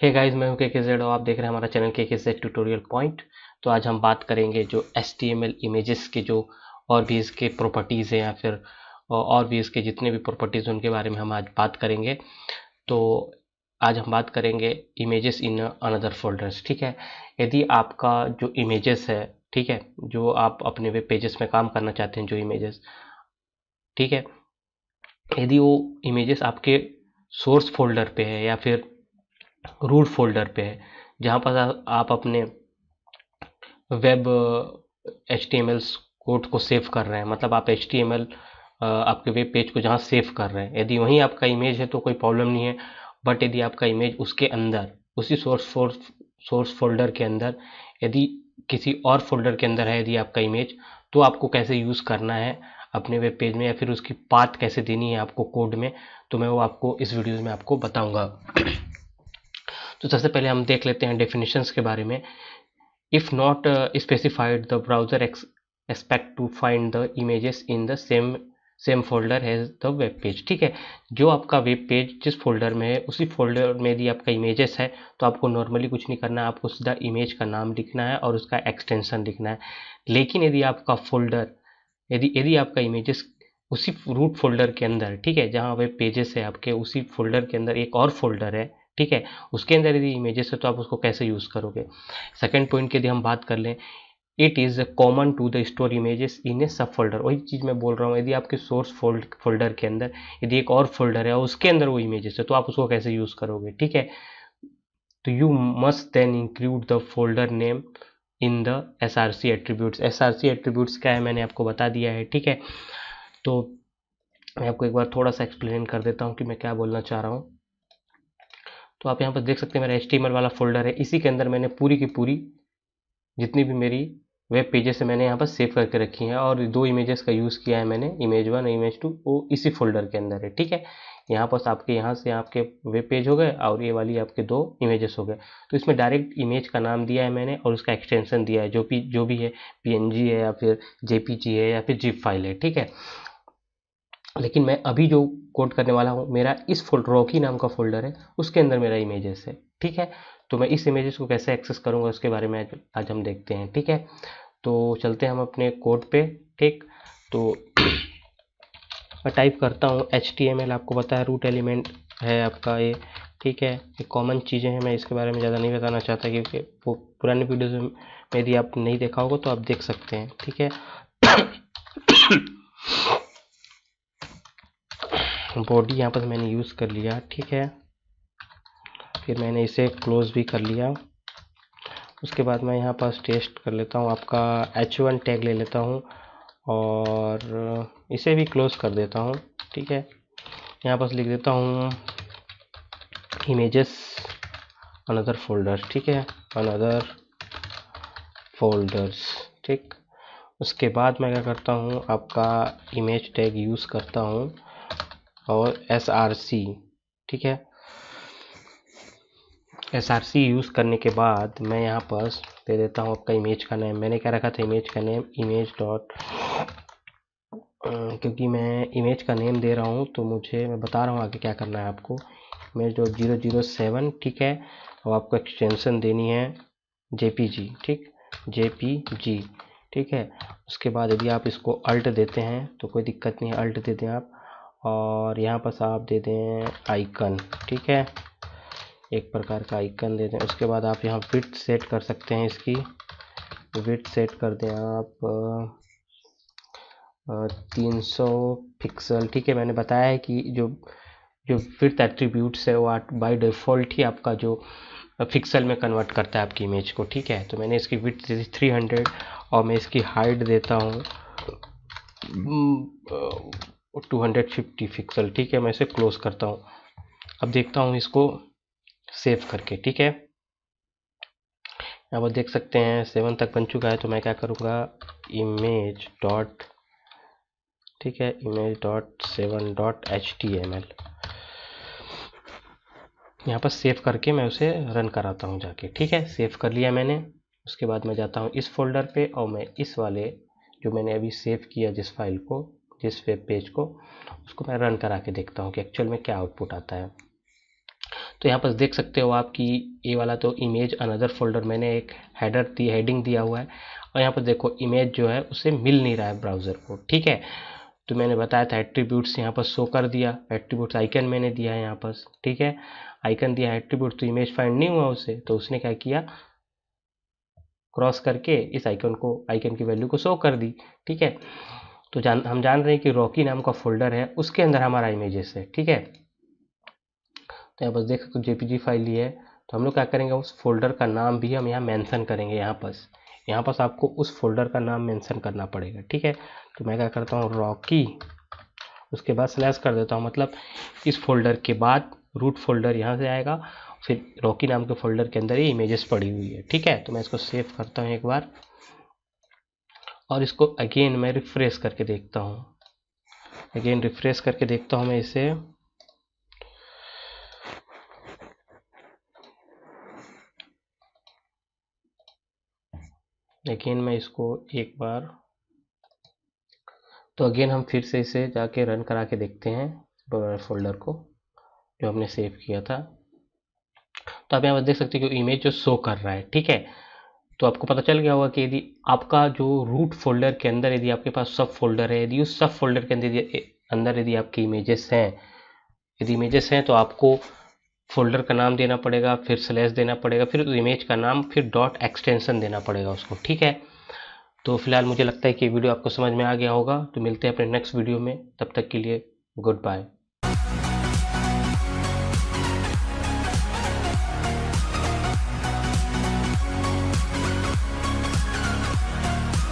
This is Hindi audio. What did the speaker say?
हे गाइस, मैं हूं KKZ और आप देख रहे हैं हमारा चैनल KKZ ट्यूटोरियल पॉइंट। तो आज हम बात करेंगे जो HTML इमेजेस के जो और भी इसके प्रॉपर्टीज़ हैं या फिर और भी इसके जितने भी प्रॉपर्टीज़ हैं उनके बारे में हम आज बात करेंगे। तो आज हम बात करेंगे इमेजेस इन अनदर फोल्डर्स। ठीक है, यदि आपका जो इमेजेस है, ठीक है, जो आप अपने वेब पेजेस में काम करना चाहते हैं जो इमेजेस, ठीक है, यदि वो इमेजेस आपके सोर्स फोल्डर पे है या फिर रूट फोल्डर पे है जहाँ पर आप अपने वेब HTML कोड को सेव कर रहे हैं, मतलब आप HTML आपके वेब पेज को जहाँ सेव कर रहे हैं, यदि वहीं आपका इमेज है तो कोई प्रॉब्लम नहीं है। बट यदि आपका इमेज उसके अंदर उसी सोर्स फोल्डर के अंदर, यदि किसी और फोल्डर के अंदर है यदि आपका इमेज, तो आपको कैसे यूज़ करना है अपने वेब पेज में या फिर उसकी पाथ कैसे देनी है आपको कोड में, तो मैं वो आपको इस वीडियो में आपको बताऊंगा। तो सबसे पहले हम देख लेते हैं डेफिनेशंस के बारे में। If not specified the browser expect to find the images in the same folder as the web page. ठीक है, जो आपका वेब पेज जिस फोल्डर में है उसी फोल्डर में यदि आपका इमेजेस है तो आपको नॉर्मली कुछ नहीं करना है, आपको सीधा इमेज का नाम लिखना है और उसका एक्सटेंशन लिखना है। लेकिन यदि आपका फोल्डर, यदि आपका इमेजेस उसी रूट फोल्डर के अंदर, ठीक है, जहाँ वेब पेजेस है आपके उसी फोल्डर के अंदर एक और फोल्डर है, ठीक है, उसके अंदर यदि इमेजेस है तो आप उसको कैसे यूज़ करोगे। सेकंड पॉइंट की यदि हम बात कर लें, it is common to the store images in a sub folder. वही चीज़ मैं बोल रहा हूँ, यदि आपके सोर्स फोल्डर के अंदर यदि एक और फोल्डर है और उसके अंदर वो इमेजेस है तो आप उसको कैसे यूज़ करोगे। ठीक है, तो you must then include the folder name in the SRC attributes. SRC attributes क्या है मैंने आपको बता दिया है। ठीक है, तो मैं आपको एक बार थोड़ा सा एक्सप्लेन कर देता हूँ कि मैं क्या बोलना चाह रहा हूँ। तो आप यहाँ पर देख सकते हैं मेरा HTML वाला फोल्डर है, इसी के अंदर मैंने पूरी की पूरी जितनी भी मेरी वेब पेजेस है मैंने यहाँ पर सेव करके रखी हैं और दो इमेजेस का यूज़ किया है मैंने, इमेज 1 इमेज 2, वो इसी फोल्डर के अंदर है। ठीक है, यहाँ पर आपके यहाँ से आपके वेब पेज हो गए और ये वाली आपके दो इमेजेस हो गए। तो इसमें डायरेक्ट इमेज का नाम दिया है मैंने और उसका एक्सटेंशन दिया है जो भी है, PNG है या फिर JPG है या फिर जिप फाइल है। ठीक है, लेकिन मैं अभी जो कोड करने वाला हूँ मेरा इस फोल्डर रॉकी नाम का फोल्डर है, उसके अंदर मेरा इमेजेस है। ठीक है, तो मैं इस इमेजेस को कैसे एक्सेस करूँगा उसके बारे में आज हम देखते हैं। ठीक है, तो चलते हैं हम अपने कोड पे। ठीक, तो मैं टाइप करता हूँ HTML, आपको पता है रूट एलिमेंट है आपका ये। ठीक है, ये कॉमन चीज़ें हैं, मैं इसके बारे में ज़्यादा नहीं बताना चाहता क्योंकि वो पुराने वीडियोज़ में यदि आप नहीं देखा होगा तो आप देख सकते हैं। ठीक है, बॉडी यहाँ पर मैंने यूज़ कर लिया। ठीक है, फिर मैंने इसे क्लोज भी कर लिया। उसके बाद मैं यहाँ पर टेस्ट कर लेता हूँ, आपका H1 टैग ले लेता हूँ और इसे भी क्लोज कर देता हूँ। ठीक है, यहाँ पर लिख देता हूँ इमेजेस अनदर फोल्डर। ठीक है, अनदर फोल्डर्स। ठीक, उसके बाद मैं क्या करता हूँ, आपका इमेज टैग यूज़ करता हूँ और SRC। ठीक है, SRC यूज़ करने के बाद मैं यहाँ पर दे देता हूँ आपका इमेज का नेम। मैंने क्या रखा था, इमेज का नेम इमेज डॉट, क्योंकि मैं इमेज का नेम दे रहा हूँ तो मैं बता रहा हूँ आगे क्या करना है आपको। Image dot 007। ठीक है, और आपको एक्सटेंशन देनी है JPG। ठीक, JPG। ठीक है, उसके बाद यदि आप इसको अल्ट देते हैं तो कोई दिक्कत नहीं है, अल्ट दे दें आप और यहाँ पर आप दे दें आइकन। ठीक है, एक प्रकार का आइकन दे दें। उसके बाद आप यहाँ विड्थ सेट कर सकते हैं, इसकी विड्थ सेट कर दें आप 300 पिक्सल। ठीक है, मैंने बताया है कि जो जो विड्थ एट्रीब्यूट्स है वो बाय डिफ़ॉल्ट ही आपका जो पिक्सल में कन्वर्ट करता है आपकी इमेज को। ठीक है, तो मैंने इसकी विड्थ दे दी 300 और मैं इसकी हाइट देता हूँ 250 पिक्सल। ठीक है, मैं इसे क्लोज करता हूँ। अब देखता हूँ इसको सेव करके। ठीक है, अब आप देख सकते हैं 7 तक बन चुका है। तो मैं क्या करूँगा, इमेज डॉट, ठीक है, इमेज डॉट 7 डॉट HTML यहाँ पर सेव करके मैं उसे रन कराता हूँ जाके। ठीक है, सेव कर लिया मैंने। उसके बाद मैं जाता हूँ इस फोल्डर पे और मैं इस वाले जो मैंने अभी सेव किया जिस फाइल को, जिस वेब पेज को, उसको मैं रन करा के देखता हूँ कि एक्चुअल में क्या आउटपुट आता है। तो यहाँ पर देख सकते हो आप कि ये वाला तो इमेज अनदर फोल्डर मैंने एक हेडिंग दिया हुआ है, और यहाँ पर देखो इमेज जो है उसे मिल नहीं रहा है ब्राउज़र को। ठीक है, तो मैंने बताया था एट्रीब्यूट्स यहाँ पर शो कर दिया, एट्रीब्यूट्स आइकन मैंने दिया है यहाँ पर। ठीक है, आइकन दिया है एट्रीब्यूट, तो इमेज फाइंड नहीं हुआ उसे, तो उसने क्या किया, क्रॉस करके इस आइकन की वैल्यू को शो कर दी। ठीक है, तो हम जान रहे हैं कि रॉकी नाम का फोल्डर है, उसके अंदर हमारा इमेजेस है। ठीक है, तो यहाँ बस देख सकते हो जेपीजी फाइल ली है, तो हम लोग क्या करेंगे, उस फोल्डर का नाम भी हम यहाँ मेंशन करेंगे। यहाँ पर आपको उस फोल्डर का नाम मेंशन करना पड़ेगा। ठीक है, तो मैं क्या करता हूँ, रॉकी, उसके बाद स्लैश कर देता हूँ, मतलब इस फोल्डर के बाद रूट फोल्डर यहाँ से आएगा, फिर रॉकी नाम के फोल्डर के अंदर ही इमेजेस पड़ी हुई है। ठीक है, तो मैं इसको सेव करता हूँ एक बार, और इसको अगेन मैं रिफ्रेश करके देखता हूँ, मैं इसे। अगेन मैं इसको एक बार, तो अगेन हम फिर से इसे जाके रन करा के देखते हैं फोल्डर को जो हमने सेव किया था। तो आप यहाँ पर देख सकते हैं कि इमेज जो शो कर रहा है। ठीक है, तो आपको पता चल गया होगा कि यदि आपका जो रूट फोल्डर के अंदर यदि आपके पास सब फोल्डर है, यदि उस सब फोल्डर के अंदर यदि आपकी इमेजेस हैं, तो आपको फोल्डर का नाम देना पड़ेगा, फिर स्लैश देना पड़ेगा, फिर इमेज का नाम, फिर डॉट एक्सटेंशन देना पड़ेगा उसको। ठीक है, तो फिलहाल मुझे लगता है कि वीडियो आपको समझ में आ गया होगा। तो मिलते हैं अपने नेक्स्ट वीडियो में, तब तक के लिए गुड बाय।